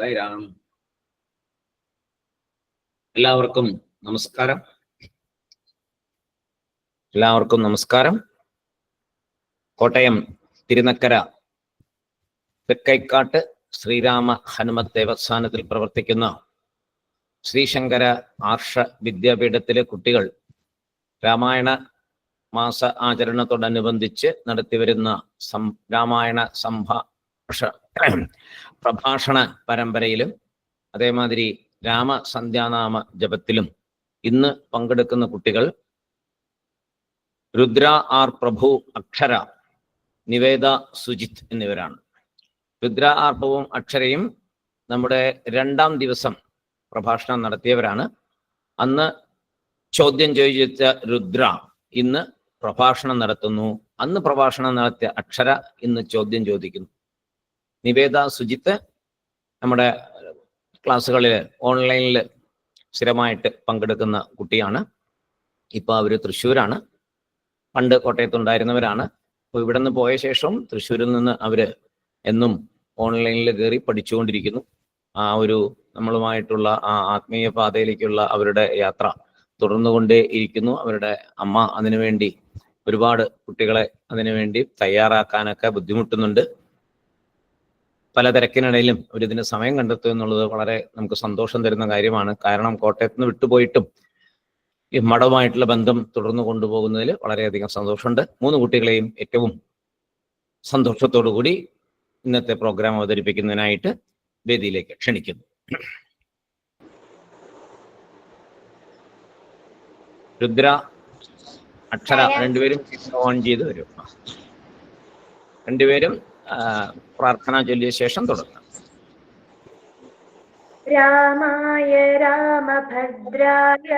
രാം. എല്ലാവർക്കും നമസ്കാരം. കോട്ടയം തിരുനക്കര തെക്കൈക്കാട്ട് ശ്രീരാമ ഹനുമത് ദേവസ്ഥാനത്തിൽ പ്രവർത്തിക്കുന്ന ശ്രീശങ്കര ആർഷ വിദ്യാപീഠത്തിലെ കുട്ടികൾ രാമായണ മാസ ആചരണത്തോടനുബന്ധിച്ച് നടത്തിവരുന്ന രാമായണ പ്രഭാഷണ പരമ്പരയിലും അതേമാതിരി രാമസന്ധ്യാനാമ ജപത്തിലും ഇന്ന് പങ്കെടുക്കുന്ന കുട്ടികൾ രുദ്ര ആർ പ്രഭു, അക്ഷര, നിവേദ സുജിത് എന്നിവരാണ്. രുദ്ര ആർ പ്രഭുവും അക്ഷരയും നമ്മുടെ 2ാം ദിവസം പ്രഭാഷണം നടത്തിയവരാണ്. അന്ന് ചോദ്യം ചോദിച്ച രുദ്ര ഇന്ന് പ്രഭാഷണം നടത്തുന്നു. അന്ന് പ്രഭാഷണം നടത്തിയ അക്ഷര ഇന്ന് ചോദ്യം ചോദിക്കുന്നു. നിവേദ സുജിത്ത് നമ്മുടെ ക്ലാസ്സുകളിൽ ഓൺലൈനിൽ സ്ഥിരമായിട്ട് പങ്കെടുക്കുന്ന കുട്ടിയാണ്. ഇപ്പോൾ അവർ തൃശ്ശൂരാണ്. പണ്ട് കോട്ടയത്തുണ്ടായിരുന്നവരാണ്. അപ്പോൾ ഇവിടെ നിന്ന് പോയ ശേഷം തൃശ്ശൂരിൽ നിന്ന് അവർ എന്നും ഓൺലൈനിൽ കയറി പഠിച്ചുകൊണ്ടിരിക്കുന്നു. ആ ഒരു നമ്മളുമായിട്ടുള്ള ആ ആത്മീയ പാതയിലേക്കുള്ള അവരുടെ യാത്ര തുടർന്നുകൊണ്ടേ ഇരിക്കുന്നു. അവരുടെ അമ്മ അതിനുവേണ്ടി ഒരുപാട് കുട്ടികളെ അതിനുവേണ്ടി തയ്യാറാക്കാനൊക്കെ ബുദ്ധിമുട്ടുന്നുണ്ട്. പല തിരക്കിനിടയിലും അവരിതിന് സമയം കണ്ടെത്തുക എന്നുള്ളത് വളരെ നമുക്ക് സന്തോഷം തരുന്ന കാര്യമാണ്. കാരണം കോട്ടയത്ത് നിന്ന് വിട്ടുപോയിട്ടും ഈ മഠവുമായിട്ടുള്ള ബന്ധം തുടർന്നു കൊണ്ടുപോകുന്നതിൽ വളരെയധികം സന്തോഷമുണ്ട്. 3 കുട്ടികളെയും ഏറ്റവും സന്തോഷത്തോടു കൂടി ഇന്നത്തെ പ്രോഗ്രാം അവതരിപ്പിക്കുന്നതിനായിട്ട് വേദിയിലേക്ക് ക്ഷണിക്കുന്നു. രുദ്ര, അക്ഷര രണ്ടുപേരും ഓൺ ചെയ്ത് വരും. രണ്ടുപേരും പ്രാർത്ഥന ചൊല്ലിയ ശേഷം തുടങ്ങാം. രാമായ രാമഭദ്രായ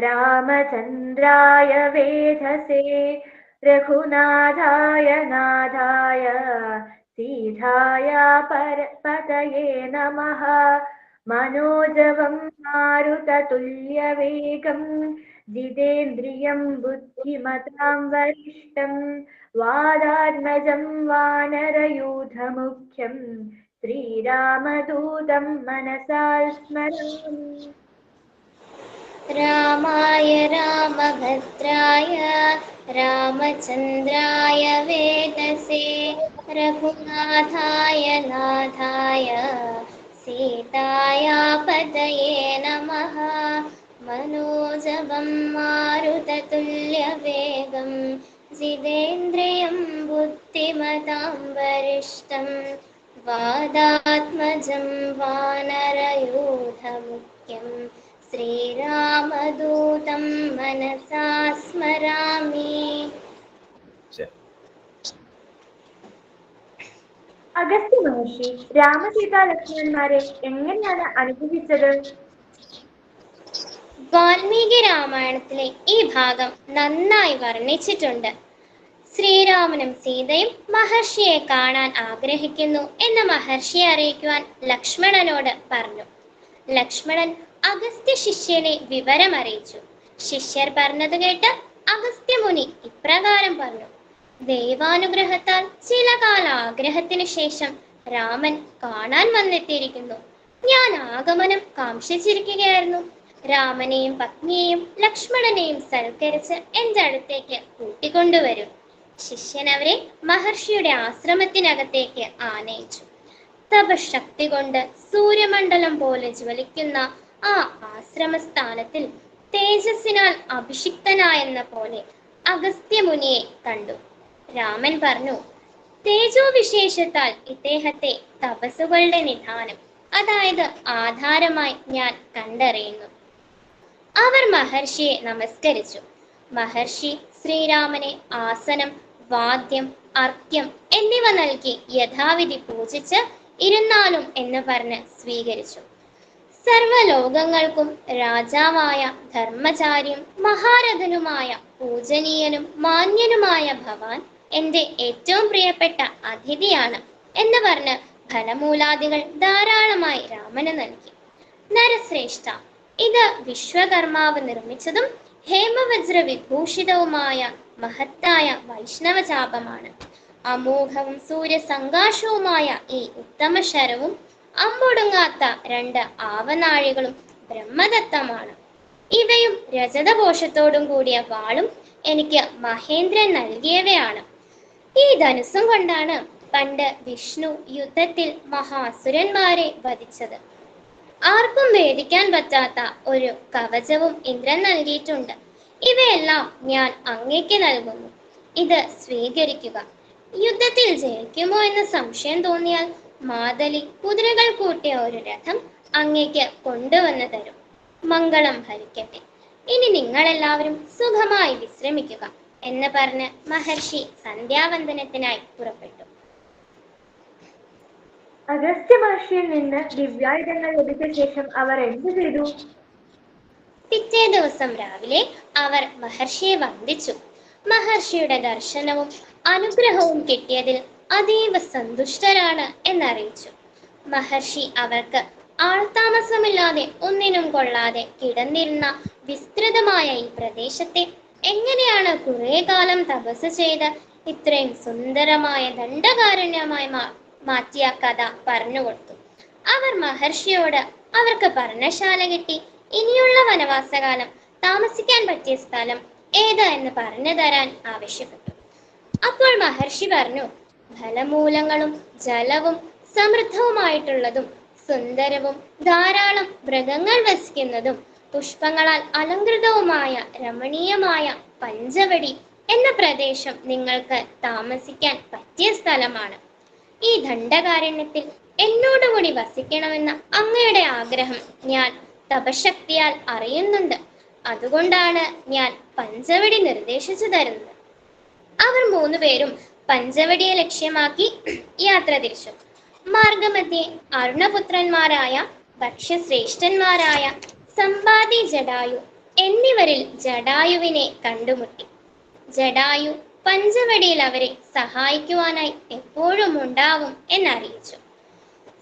രാമചന്ദ്രായ വേധസേ രഘുനാഥായ നാഥായ സീതായ പതയേ നമഃ. മനോജവം മാരുതതുല്യവേഗം ജിതേന്ദ്രിയം ബുദ്ധിമതാം വരിഷ്ഠം വാദാത്മജം വാനരയൂഥമുഖ്യം ശ്രീരാമദൂതം മനസാ സ്മരാമി. രാമായ രാമഭദ്രായ രാമചന്ദ്രായ വേദസേ രഘുനാഥായ നാഥായ സീതായ പതയേ നമഃ. മനോജവം മാരുതതുല്യവേഗം ജിതേന്ദ്രിയം ബുദ്ധിമതാം വരിഷ്ഠം വാദാത്മജം വാനരയൂഥമുഖ്യം ശ്രീരാമദൂതം മനസാ സ്മരാമി. അഗസ്ത്യ മഹർഷി രാമസീതാ ലക്ഷ്മണന്മാരെ എങ്ങനെയാണ് അനുഭവിച്ചത്? വാൽമീകി രാമായണത്തിലെ ഈ ഭാഗം നന്നായി വർണ്ണിച്ചിട്ടുണ്ട്. ശ്രീരാമനും സീതയും മഹർഷിയെ കാണാൻ ആഗ്രഹിക്കുന്നു എന്ന് മഹർഷിയെ അറിയിക്കുവാൻ ലക്ഷ്മണനോട് പറഞ്ഞു. ലക്ഷ്മണൻ അഗസ്ത്യ ശിഷ്യനെ വിവരമറിയിച്ചു. ശിഷ്യർ പറഞ്ഞത് കേട്ട് അഗസ്ത്യമുനി ഇപ്രകാരം പറഞ്ഞു: ദൈവാനുഗ്രഹത്താൽ ചില കാല ആഗ്രഹത്തിനു ശേഷം രാമൻ കാണാൻ വന്നെത്തിയിരിക്കുന്നു. ഞാൻ ആഗമനം കാംക്ഷിച്ചിരിക്കുകയായിരുന്നു. രാമനെയും പത്നിയെയും ലക്ഷ്മണനെയും സൽക്കരിച്ച് എന്റെ അടുത്തേക്ക് കൂട്ടിക്കൊണ്ടുവരൂ. ശിഷ്യൻ അവരെ മഹർഷിയുടെ ആശ്രമത്തിനകത്തേക്ക് ആനയിച്ചു. തപശക്തി കൊണ്ട് സൂര്യമണ്ഡലം പോലെ ജ്വലിക്കുന്ന ആ ആശ്രമസ്ഥാനത്തിൽ തേജസ്സിനാൽ അഭിഷിക്തനായെന്ന പോലെ അഗസ്ത്യമുനിയെ കണ്ടു. രാമൻ പറഞ്ഞു: തേജോവിശേഷത്താൽ ഇദ്ദേഹത്തെ തപസ്സുകളുടെ നിധാനം, അതായത് ആധാരമായി ഞാൻ കണ്ടറിയുന്നു. അവർ മഹർഷിയെ നമസ്കരിച്ചു. മഹർഷി ശ്രീരാമനെ ആസനം, വാദ്യം, അർഘ്യം എന്നിവ നൽകി യഥാവിധി പൂജിച്ച് ഇരുന്നാലും എന്ന് പറഞ്ഞ് സ്വീകരിച്ചു. സർവലോകങ്ങൾക്കും രാജാവായ ധർമ്മചാരിയും മഹാരഥനുമായ പൂജനീയനും മാന്യനുമായ ഭവാൻ എന്റെ ഏറ്റവും പ്രിയപ്പെട്ട അതിഥിയാണ് എന്ന് പറഞ്ഞ് ഫലമൂലാദികൾ ധാരാളമായി രാമന് നൽകി. നരശ്രേഷ്ഠ, ഇത് വിശ്വകർമാവ് നിർമ്മിച്ചതും ഹേമവജ്ര വിഭൂഷിതവുമായ മഹത്തായ വൈഷ്ണവ ചാപമാണ്. അമോഘവും സൂര്യസങ്കാശവുമായ ഈ ഉത്തമ ശരവും അമ്പൊടുങ്ങാത്ത 2 ആവനാഴികളും ബ്രഹ്മദത്തമാണ്. ഇവയും രജതഘോഷത്തോടും കൂടിയ വാളും എനിക്ക് മഹേന്ദ്രൻ നൽകിയവയാണ്. ഈ ധനുസ്സും കൊണ്ടാണ് പണ്ട് വിഷ്ണു യുദ്ധത്തിൽ മഹാസുരന്മാരെ വധിച്ചത്. ആർക്കും ഭേദിക്കാൻ പറ്റാത്ത ഒരു കവചവും ഇന്ദ്രൻ നൽകിയിട്ടുണ്ട്. ഇവയെല്ലാം ഞാൻ അങ്ങേക്ക് നൽകുന്നു. ഇത് സ്വീകരിക്കുക. യുദ്ധത്തിൽ ജയിക്കുമോ എന്ന് സംശയം തോന്നിയാൽ മാതലി കുതിരകൾ കൂട്ടിയ ഒരു രഥം അങ്ങേക്ക് കൊണ്ടുവന്നു തരും. മംഗളം ഭരിക്കട്ടെ. ഇനി നിങ്ങളെല്ലാവരും സുഖമായി വിശ്രമിക്കുക എന്ന് പറഞ്ഞ് മഹർഷി സന്ധ്യാവന്ദനത്തിനായി പുറപ്പെട്ടു. അഗസ്ത്യ മഹർഷിയിൽ നിന്ന് ദിവ്യായുധങ്ങൾ ലഭിച്ച ശേഷം അവർ എന്തു ചെയ്തു? പിറ്റേ ദിവസം രാവിലെ അവർ മഹർഷിയെ വന്ദിച്ചു. മഹർഷിയുടെ ദർശനവും അനുഗ്രഹവും കിട്ടിയതിൽ അതീവ സന്തുഷ്ടരാണ് എന്നറിയിച്ചു. മഹർഷി അവർക്ക് ആൾതാമസമില്ലാതെ ഒന്നിനും കൊള്ളാതെ കിടന്നിരുന്ന വിസ്തൃതമായ ഈ പ്രദേശത്തെ എങ്ങനെയാണ് കുറെ കാലം തപസ് ചെയ്ത് ഇത്രയും സുന്ദരമായ ദണ്ഡകാരണ്യമായി മാറ്റിയ കഥ പറഞ്ഞുകൊടുത്തു. അവർ മഹർഷിയോട് അവർക്ക് പർണശാല കിട്ടി ഇനിയുള്ള വനവാസകാലം താമസിക്കാൻ പറ്റിയ സ്ഥലം ഏത് എന്ന് പറഞ്ഞു തരാൻ ആവശ്യപ്പെട്ടു. അപ്പോൾ മഹർഷി പറഞ്ഞു, ഫലമൂലങ്ങളും ജലവും സമൃദ്ധവുമായിട്ടുള്ളതും സുന്ദരവും ധാരാളം മൃഗങ്ങൾ വസിക്കുന്നതും പുഷ്പങ്ങളാൽ അലങ്കൃതവുമായ രമണീയമായ പഞ്ചവടി എന്ന പ്രദേശം നിങ്ങൾക്ക് താമസിക്കാൻ പറ്റിയ സ്ഥലമാണ്. ഈ ദണ്ഡകാരണ്യത്തിൽ എന്നോടുകൂടി വസിക്കണമെന്ന അങ്ങയുടെ ആഗ്രഹം ഞാൻ തപശക്തിയാൽ അറിയുന്നുണ്ട്. അതുകൊണ്ടാണ് ഞാൻ പഞ്ചവടി നിർദ്ദേശിച്ചു തരുന്നത്. അവർ 3 പേരും പഞ്ചവടിയെ ലക്ഷ്യമാക്കി യാത്ര തിരിച്ചു. മാർഗമധ്യേ അരുണപുത്രന്മാരായ ഭക്ഷ്യശ്രേഷ്ഠന്മാരായ സമ്പാദി, ജടായു എന്നിവരിൽ ജടായുവിനെ കണ്ടുമുട്ടി. ജടായു പഞ്ചവടിയിൽ അവരെ സഹായിക്കുവാനായി എപ്പോഴും ഉണ്ടാവും എന്നറിയിച്ചു.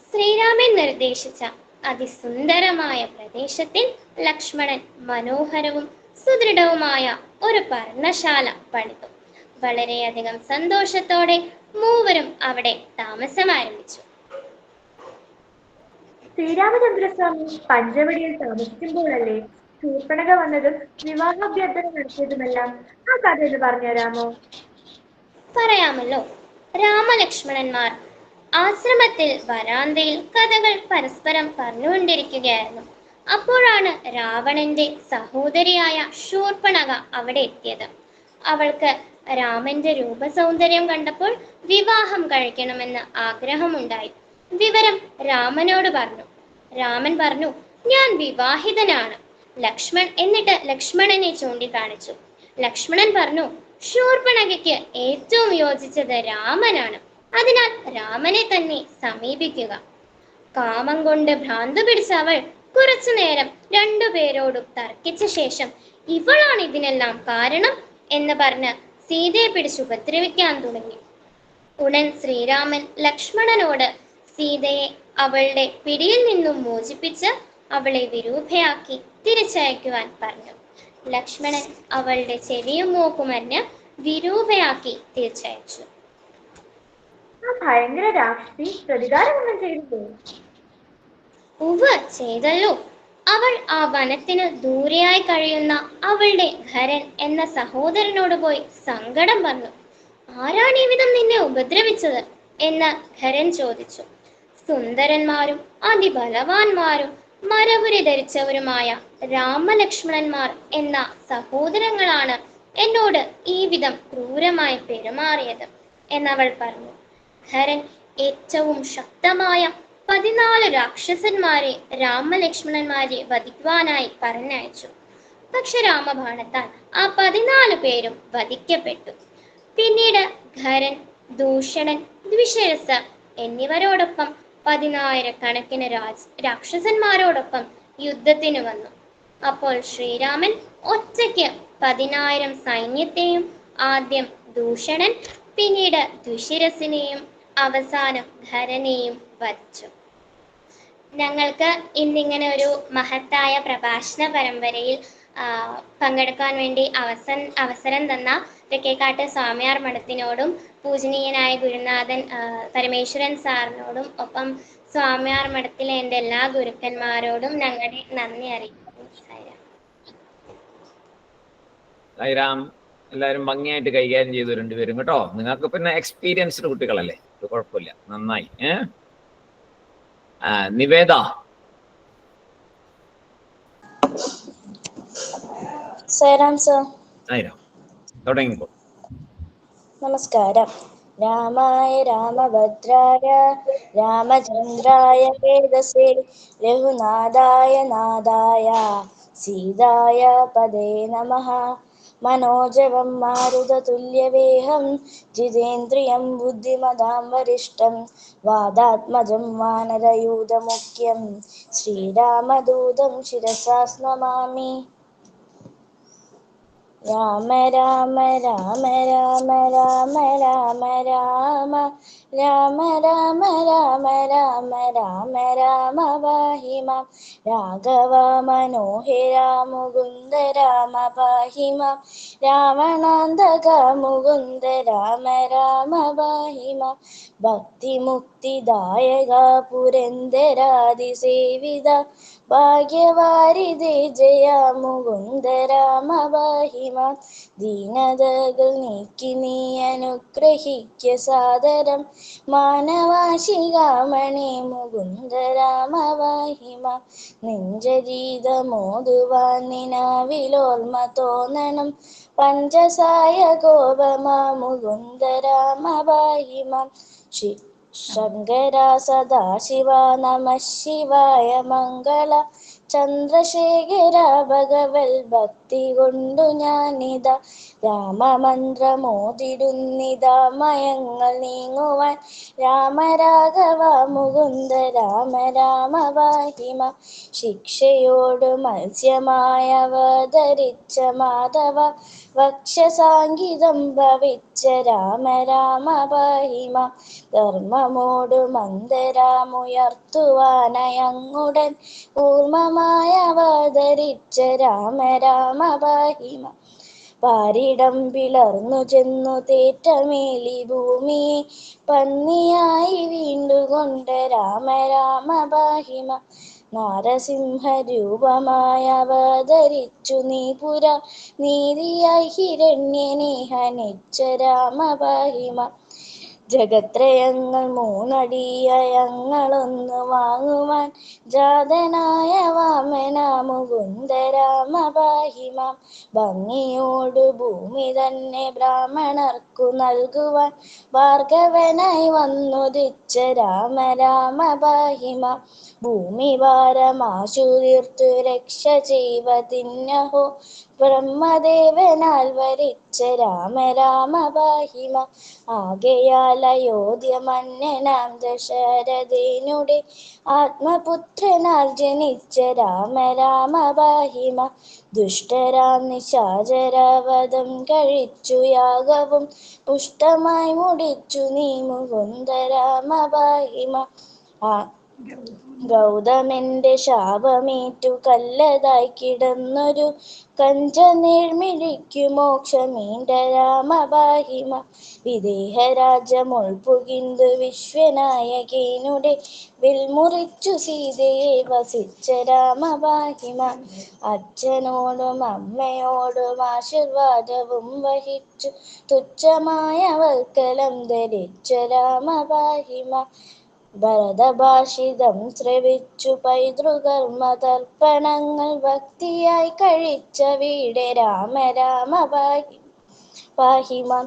ശ്രീരാമൻ നിർദ്ദേശിച്ച അതിസുന്ദരമായ പ്രദേശത്തിൽ ലക്ഷ്മണൻ മനോഹരവും സുദൃഢവുമായ ഒരു പർണശാല പണിതു. വളരെയധികം സന്തോഷത്തോടെ മൂവരും അവിടെ താമസം ആരംഭിച്ചു. ശ്രീരാമചന്ദ്രസ്വാമി പഞ്ചവടിയിൽ താമസിക്കുമ്പോഴല്ലേ ശൂർപ്പണഖ വന്നതും വിവാഹാഭ്യർത്ഥന നടത്തിയതുമെല്ലാം? ആ കഥ എന്ന് പറഞ്ഞുതരാമോ? പറയാമല്ലോ. രാമലക്ഷ്മണന്മാർ ആശ്രമത്തിൽ വരാന്തയിൽ കഥകൾ പരസ്പരം പറഞ്ഞുകൊണ്ടിരിക്കുകയായിരുന്നു. അപ്പോഴാണ് രാവണന്റെ സഹോദരിയായ ശൂർപ്പണഖ അവിടെ എത്തിയത്. അവൾക്ക് രാമന്റെ രൂപസൗന്ദര്യം കണ്ടപ്പോൾ വിവാഹം കഴിക്കണമെന്ന് ആഗ്രഹമുണ്ടായി. വിവരം രാമനോട് പറഞ്ഞു. രാമൻ പറഞ്ഞു, ഞാൻ വിവാഹിതനാണ്. എന്നിട്ട് ലക്ഷ്മണനെ ചൂണ്ടിക്കാണിച്ചു. ലക്ഷ്മണൻ പറഞ്ഞു, ശൂർപ്പണഖയ്ക്ക് ഏറ്റവും യോജിച്ചത് രാമനാണ്. അതിനാൽ രാമനെ തന്നെ സമീപിക്കുക. കാമം കൊണ്ട് ഭ്രാന്ത് പിടിച്ച അവൾ കുറച്ചു നേരം 2 പേരോടും തർക്കിച്ച ശേഷം ഇവളാണ് ഇതിനെല്ലാം കാരണം എന്ന് പറഞ്ഞ് സീതയെ പിടിച്ച് ഉപദ്രവിക്കാൻ തുടങ്ങി. ഉടൻ ശ്രീരാമൻ ലക്ഷ്മണനോട് സീതയെ അവളുടെ പിടിയിൽ നിന്നും മോചിപ്പിച്ച് അവളെ വിരൂപയാക്കി തിരിച്ചയക്കുവാൻ പറഞ്ഞു. ലക്ഷ്മണൻ അവളുടെ ചെവിയും മൂക്കുമറിഞ്ഞ് വിരൂപയാക്കി തിരിച്ചയച്ചു. ആ ഭയങ്കര രാക്ഷസി പ്രതികാരമൊന്നും ചെയ്തില്ലേ? ഉവ്വ്, ചെയ്തല്ലോ. അവൾ ആ വനത്തിന് ദൂരെയായി കഴിയുന്ന അവളുടെ ഖരൻ എന്ന സഹോദരനോട് പോയി സങ്കടം പറഞ്ഞു. ആരാണ് ഈ വിധം നിന്നെ ഉപദ്രവിച്ചത് എന്ന് ഖരൻ ചോദിച്ചു. സുന്ദരന്മാരും അതിബലവാന്മാരും മരപുരി ധരിച്ചവരുമായ രാമലക്ഷ്മണന്മാർ എന്ന സഹോദരങ്ങളാണ് എന്നോട് ഈ വിധം ക്രൂരമായി പെരുമാറിയത് എന്നവൾ പറഞ്ഞു. ഖരൻ ഏറ്റവും ശക്തമായ 14 രാക്ഷസന്മാരെ രാമലക്ഷ്മണന്മാരെ വധിക്കുവാനായി പറഞ്ഞയച്ചു. പക്ഷെ രാമബാണത്താൽ ആ 14 പേരും വധിക്കപ്പെട്ടു. പിന്നീട് ഖരൻ, ദൂഷണൻ, ദ്വിശിരസ എന്നിവരോടൊപ്പം 10,000 കണക്കിന് രാക്ഷസന്മാരോടൊപ്പം യുദ്ധത്തിന് വന്നു. അപ്പോൾ ശ്രീരാമൻ ഒറ്റയ്ക്ക് 10,000 സൈന്യത്തെയും ആദ്യം ദൂഷണൻ, പിന്നീട് ദ്വിശിരസിനെയും അവസാനം ഖരനെയും വധിച്ചു. ഞങ്ങൾക്ക് ഇന്നിങ്ങനെ ഒരു മഹത്തായ പ്രഭാഷണ പരമ്പരയിൽ പങ്കെടുക്കാൻ വേണ്ടി അവസരം തന്ന തെക്കേക്കാട്ട് സ്വാമിയാർ മഠത്തിനോടും പൂജനീയനായ ഗുരുനാഥൻ പരമേശ്വരൻ സാറിനോടും ഒപ്പം സ്വാമിയാർ മഠത്തിലെ എൻ്റെ എല്ലാ ഗുരുക്കന്മാരോടും ഞങ്ങളുടെ നന്ദി അറിയിക്കുന്നു. സായിരാം. എല്ലാവരും ഭംഗിയായിട്ട് കൈകാര്യം ചെയ്തു രണ്ടുപേരും കേട്ടോ. നിങ്ങൾക്ക് പിന്നെ എക്സ്പീരിയൻസ്ഡ് കുട്ടികളല്ലേ, ഇത് കുഴപ്പമില്ല, നന്നായി. നിവേദ. സായിരാം സർ. സായിരാം, തുടങ്ങിക്കോ. നമസ്കാരം. രാമായ രാമഭദ്രായ രാമചന്ദ്രായ വേദസേ രഘുനാഥായ നാഥായ സീതായ പദേ നമഃ. മനോജവം മാരുതതുല്യവേഹം ജിതേന്ദ്രിയം ബുദ്ധിമതാം വരിഷ്ഠം വാദാത്മജം വാനരയൂഥമുഖ്യം ശ്രീരാമദൂതം ശിരസാ നമാമി. രാമ രാമ രാമ രാമ രാമ രാമ രാമ രാമ രാമ രാമ രാമ രാമ രാമ പാഹി മാം. രാഘവ മനോഹര മുകുന്ദ രാമ പാഹി മാം. രാവണാന്തക മുകുന്ദ രാമ രാമ പാഹി മാം. ഭക്തിമുക്തിദായക പുരന്ദരാദിസേവിത ഭാഗ്യവാരിധേ ജയ മുകുന്ദ രാമ പാഹി മാം. ദീനതകൾ നീക്കി നീ അനുഗ്രഹിക്ക സാദരം മാനവാശികാമണി മുകുന്ദ രാമ പാഹി മാം. നെഞ്ചരീതമോതുവാൻ നിനാവിലോർമ്മ തോന്നണം പഞ്ചസായ ഗോപമാ മുകുന്ദ രാമ പാഹി മാം. ശങ്കര സദാശിവ നമ ശിവായ മംഗള ചന്ദ്രശേഖര ഭഗവൽ ഭക്തി കൊണ്ടു ഞാനിതാ രാമമന്ത്രമോതിടുന്നിതാ മയങ്ങൾ നീങ്ങുവാൻ. രാമരാഘവ മുകുന്ദ രാമ രാമ പാഹി മാം. ശിക്ഷയോട് മത്സ്യമായ അവതരിച്ച മാധവ വക്ഷസാങ്കിതം ഭവിച്ച രാമ രാമ പാഹി മാം. ധർമ്മമോട് മന്ദരാമുയർത്തുവാനയങ്ങുടൻ കൂർമ്മമായ അവതരിച്ച രാമ രാമ പാഹി മാം. പാരിടം പിളർന്നു ചെന്നു തേറ്റമേലി ഭൂമിയെ പന്നിയായി വീണ്ടുകൊണ്ട് രാമ രാമ പാഹി മാം. നാരസിംഹരൂപമായ അവതരിച്ചു നീ പുര നീതിയായി ഹിരണ്യനെ ഹനിച്ച രാമ പാഹി മാം. ജഗത്രയങ്ങൾ മൂന്നടിയങ്ങളൊന്നു വാങ്ങുവാൻ ജാതനായ വാമന മുകുന്ദ രാമ പാഹി മാം. ഭംഗിയോട് ഭൂമി തന്നെ ബ്രാഹ്മണർക്കു നൽകുവാൻ ഭാർഗവനായി വന്നുദിച്ച രാമ രാമ പാഹി മാം. ഭൂമി ഭാരമാശു തീർത്തു രക്ഷ ചെയ്വതിന്നഹോ ബ്രഹ്മദേവനാൽ വരിച്ച രാമ രാമ പാഹി മാം. ആകയാൽ അയോധ്യ മന്നനാം ദശരഥനുടെ ആത്മപുത്രനാൽ ജനിച്ച രാമ രാമ പാഹി മാം. ദുഷ്ടരാം നിശാചരവധം കഴിച്ചു യാഗവും പുഷ്ടമായി മുടിച്ചു നീ മുകുന്ദ രാമ പാഹി മാം. ഗൗതമന്റെ ശാപമേറ്റു കല്ലതായി കിടന്നൊരു കഞ്ച നീഴ്മിഴിക്കു മോക്ഷമീണ്ട രാമ പാഹി മാം. വിദേഹരാജ്യമുൾപുകിന്തു വിശ്വനായകനുടെ വിൽമുറിച്ചു സീതയെ വസിച്ച രാമ പാഹി മാം. അച്ഛനോടും അമ്മയോടും ആശീർവാദവും വഹിച്ചു തുച്ഛമായ വൽക്കലം ധരിച്ച രാമ പാഹി മാം. ഭരതഭാഷിതം ശ്രവിച്ചു പൈതൃകർമ്മ തർപ്പണങ്ങൾ ഭക്തിയായി കഴിച്ച വീടെ രാമ രാമ പാഹി മാം.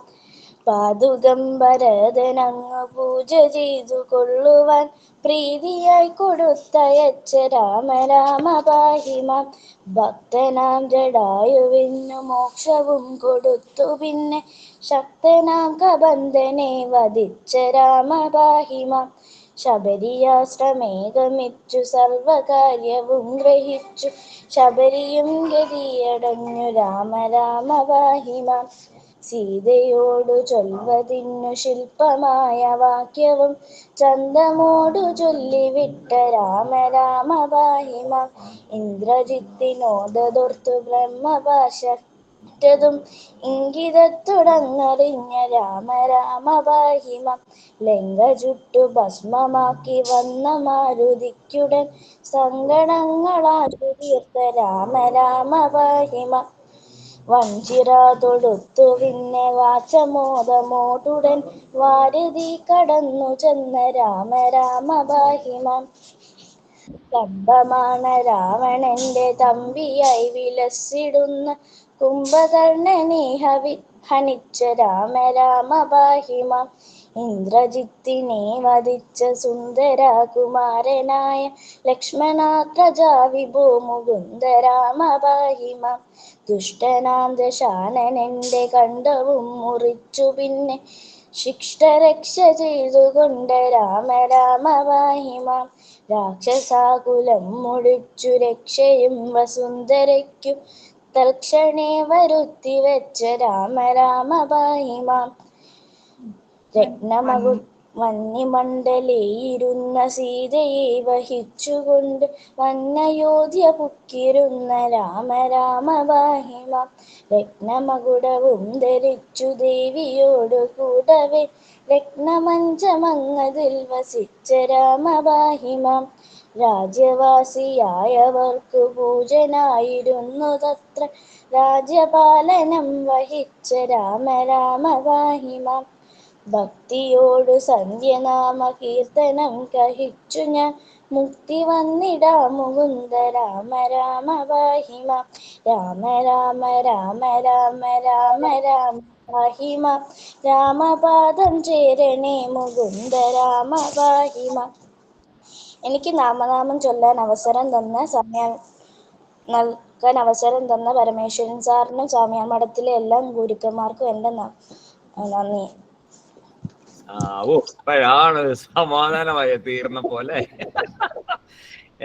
പാതുകം ഭരതനങ്ങ് പൂജ ചെയ്തു കൊള്ളുവാൻ പ്രീതിയായി കൊടുത്തയച്ച രാമ രാമ പാഹി മാം. ഭക്തനാം ജടായുവിനു മോക്ഷവും കൊടുത്തു പിന്നെ ശക്തനാം കബന്ധനെ വധിച്ച രാമ പാഹി മാം. ശബരിയാശ്രമേകമിച്ചു സർവകാര്യവും ഗ്രഹിച്ചു ശബരിയും ഗതിയടഞ്ഞു രാമ രാമ പാഹി മാം. സീതയോടു ചൊൽവതിന്നു ശില്പമായ വാക്യവും ചന്തമോടു ചൊല്ലിവിട്ട രാമ രാമ പാഹി മാം. ഇന്ദ്രജിത്തിനോദൊർത്തു ബ്രഹ്മഭാഷ ും ഇംഗിതത്തുടങ്ങറിഞ്ഞ രാമ രാമ പാഹിമ ലങ്ക ചുട്ടു ഭസ്മമാക്കി വന്ന മാരുതിക്കുടൻ സങ്കടങ്ങളാറ്റു തീർത്ത രാമ രാമ പാഹിമ വഞ്ചിറ തൊടുത്തു പിന്നെ വാചമോദമോടുടൻ വാരുതി കടന്നു ചെന്ന രാമ രാമ പാഹിമ സ്തംഭമാണ രാവണന്റെ തമ്പിയായി വിലസിടുന്ന കുംഭകർണനെ ഹനിച്ച രാമ രാമ പാഹിമ ഇന്ദ്രജിത്തിനെ വധിച്ച സുന്ദരകുമാരനായ ലക്ഷ്മണാത്രജാ വിഭോ മുകുന്ദ രാമ പാഹിമ ദുഷ്ടനാം ദശാനനന്റെ കണ്ഠവും മുറിച്ചു പിന്നെ ശിഷ്ടരക്ഷ ചെയ്തുകൊണ്ട് രാമ രാമ പാഹിമ രാക്ഷസാകുലം മുടിച്ചു രക്ഷയും വസുന്ധരയ്ക്കും തൽക്ഷണേ വരുത്തി വെച്ച രാമ രാമ പാഹിമ രത്നമകു മഞ്ഞിമണ്ഡലയിരുന്ന സീതയെ വഹിച്ചുകൊണ്ട് വന്നയോധ്യ പുക്കിരുന്ന രാമ രാമ പാഹിമ രത്നമകുടവും ധരിച്ചു ദേവിയോടു കൂടവേ രത്നമഞ്ചമങ്ങതിൽ വസിച്ച രാമ പാഹിമ രാജ്യവാസിയായവർക്കു പൂജനായിരുന്നു തത്ര രാജ്യപാലനം വഹിച്ച രാമ രാമ പാഹിമ ഭക്തിയോടു സന്ധ്യനാമ കീർത്തനം കഹിച്ചു ഞാൻ മുക്തി വന്നിടാ മുകുന്ദ രാമ രാമ പാഹിമ രാമ രാമ രാമ രാമ രാമ രാമ പാഹിമ രാമപാദം ചേരണേ മുകുന്ദ രാമ പാഹിമ. എനിക്ക് നാമനാമം ചൊല്ലാൻ അവസരം തന്ന സമയം നൽകാൻ അവസരം തന്ന പരമേശ്വരൻ സാറിനും സ്വാമിയാർ മഠത്തിലെ എല്ലാ ഗുരുക്കന്മാർക്കും എൻ്റെ നന്ദി. അപ്പോഴാണ് സമാധാനമായി തീർന്ന പോലെ.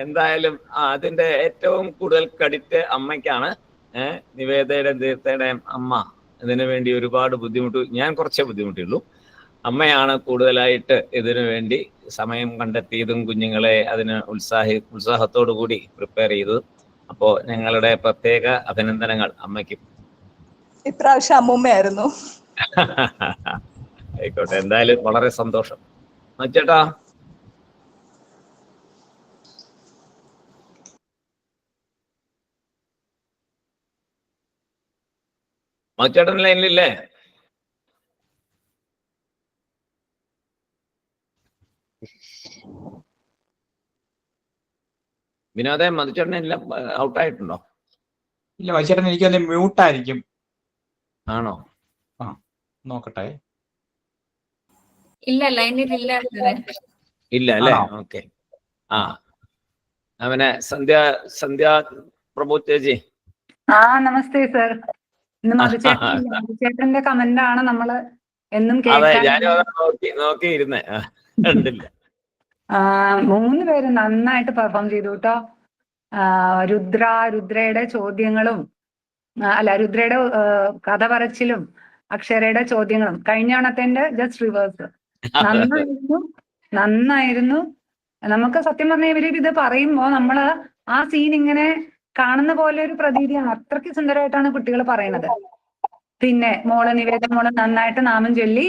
എന്തായാലും അതിന്റെ ഏറ്റവും കൂടുതൽ ക്രെഡിറ്റ് അമ്മയ്ക്കാണ്. നിവേദയുടെയും തീർത്ഥയുടെയും അമ്മ ഇതിനു വേണ്ടി ഒരുപാട് ബുദ്ധിമുട്ട്, ഞാൻ കുറച്ചേ ബുദ്ധിമുട്ടുള്ളൂ. അമ്മയാണ് കൂടുതലായിട്ട് ഇതിനു വേണ്ടി സമയം കണ്ടെത്തിയതും കുഞ്ഞുങ്ങളെ അതിന് ഉത്സാഹത്തോടു കൂടി പ്രിപ്പയർ ചെയ്തത്. അപ്പോൾ ഞങ്ങളുടെ പ്രത്യേക അഭിനന്ദനങ്ങൾ അമ്മയ്ക്കും. ഇപ്രാവശ്യം അമ്മൂമ്മയായിരുന്നു. ആയിക്കോട്ടെ, എന്തായാലും വളരെ സന്തോഷം. മച്ചേട്ടാ, മച്ചേട്ടൻ ലൈനിലില്ലേ? വിനോദേ, മധുചേട്ടൻ എല്ലാം ഔട്ടായിട്ടുണ്ടോ? ഇല്ല വൈചേട്ടൻ, എനിക്ക് മ്യൂട്ടായിരിക്കും. ആണോ? ആ, നോക്കട്ടെ. ഇല്ല, ലൈനിലില്ല. ഇല്ല അല്ലേ? ഓക്കെ. ആ, അവനെ സന്ധ്യ പ്രഭു ചേച്ചി. നമസ്തേ സർ. ഇന്ന് മധുചേട്ടന്റെ കമന്റ് ആണ് നമ്മള് എന്നും നോക്കിയിരുന്നേ. കണ്ടില്ല. 3 പേര് നന്നായിട്ട് പെർഫോം ചെയ്തു കേട്ടോ. രുദ്രയുടെ ചോദ്യങ്ങളും രുദ്രയുടെ കഥ പറച്ചിലും അക്ഷരയുടെ ചോദ്യങ്ങളും കഴിഞ്ഞ ഓണത്തിന്റെ ജസ്റ്റ് റിവേഴ്സ്. നന്നായിരുന്നു. നമുക്ക് സത്യം പറഞ്ഞ ഇവര് ഇത് പറയുമ്പോ നമ്മള് ആ സീൻ ഇങ്ങനെ കാണുന്ന പോലെ ഒരു പ്രതീതിയാണ്. അത്രയ്ക്ക് സുന്ദരമായിട്ടാണ് കുട്ടികൾ പറയണത്. പിന്നെ നിവേദ മോള് നന്നായിട്ട് നാമം ചൊല്ലി.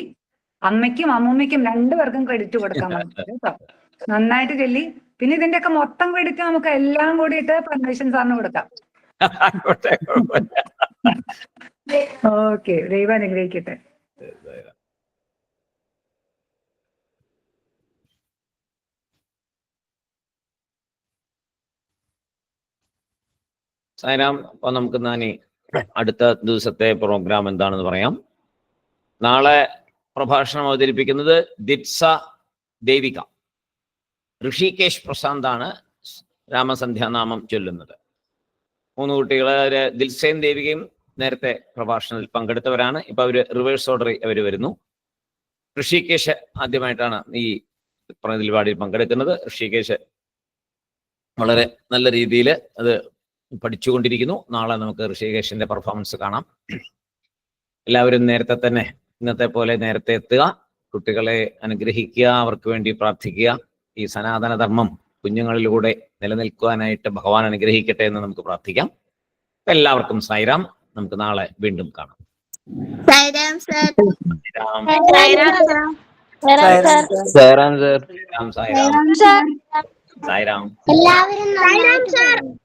അമ്മയ്ക്കും അമ്മൂമ്മയ്ക്കും 2 പേർക്കും ക്രെഡിറ്റ് കൊടുക്കാൻ കേട്ടോ. നന്നായിട്ട് ചൊല്ലി. പിന്നെ ഇതിന്റെയൊക്കെ മൊത്തം ക്രെഡിറ്റ് നമുക്ക് എല്ലാം കൂടിയിട്ട് പരമേശ്വരൻ സാറിന് കൊടുക്കാം. ഓക്കെ, ദൈവം അനുഗ്രഹിക്കട്ടെ. സായിരാം. അപ്പൊ നമുക്ക് അടുത്ത ദിവസത്തെ പ്രോഗ്രാം എന്താണെന്ന് പറയാം. നാളെ പ്രഭാഷണം അവതരിപ്പിക്കുന്നത് ദിത്സ ദേവിക. ഋഷികേശ് പ്രശാന്താണ് രാമസന്ധ്യാനാമം ചൊല്ലുന്നത്. 3 കുട്ടികളെ ദിൽസയും ദേവികയും നേരത്തെ പ്രഭാഷണത്തിൽ പങ്കെടുത്തവരാണ്. ഇപ്പൊ അവര് റിവേഴ്സ് ഓർഡറിൽ അവർ വരുന്നു. ഋഷികേശ് ആദ്യമായിട്ടാണ് ഈ പരിപാടിയിൽ പങ്കെടുക്കുന്നത്. ഋഷികേശ് വളരെ നല്ല രീതിയിൽ അത് പഠിച്ചുകൊണ്ടിരിക്കുന്നു. നാളെ നമുക്ക് ഋഷികേശിന്റെ പെർഫോമൻസ് കാണാം. എല്ലാവരും നേരത്തെ തന്നെ, ഇന്നത്തെ പോലെ നേരത്തെ എത്തുക, കുട്ടികളെ അനുഗ്രഹിക്കുക, അവർക്ക് വേണ്ടി പ്രാർത്ഥിക്കുക. ഈ സനാതന ധർമ്മം കുഞ്ഞുങ്ങളിലൂടെ നിലനിൽക്കുവാനായിട്ട് ഭഗവാൻ അനുഗ്രഹിക്കട്ടെ എന്ന് നമുക്ക് പ്രാർത്ഥിക്കാം. എല്ലാവർക്കും സായിരാം. നമുക്ക് നാളെ വീണ്ടും കാണാം. സായിരാം സർ. രാം സായിരാം സായിരാം സായിരാം സായിരാം സർ. സായിരാം. എല്ലാവരും നന്നായിട്ട്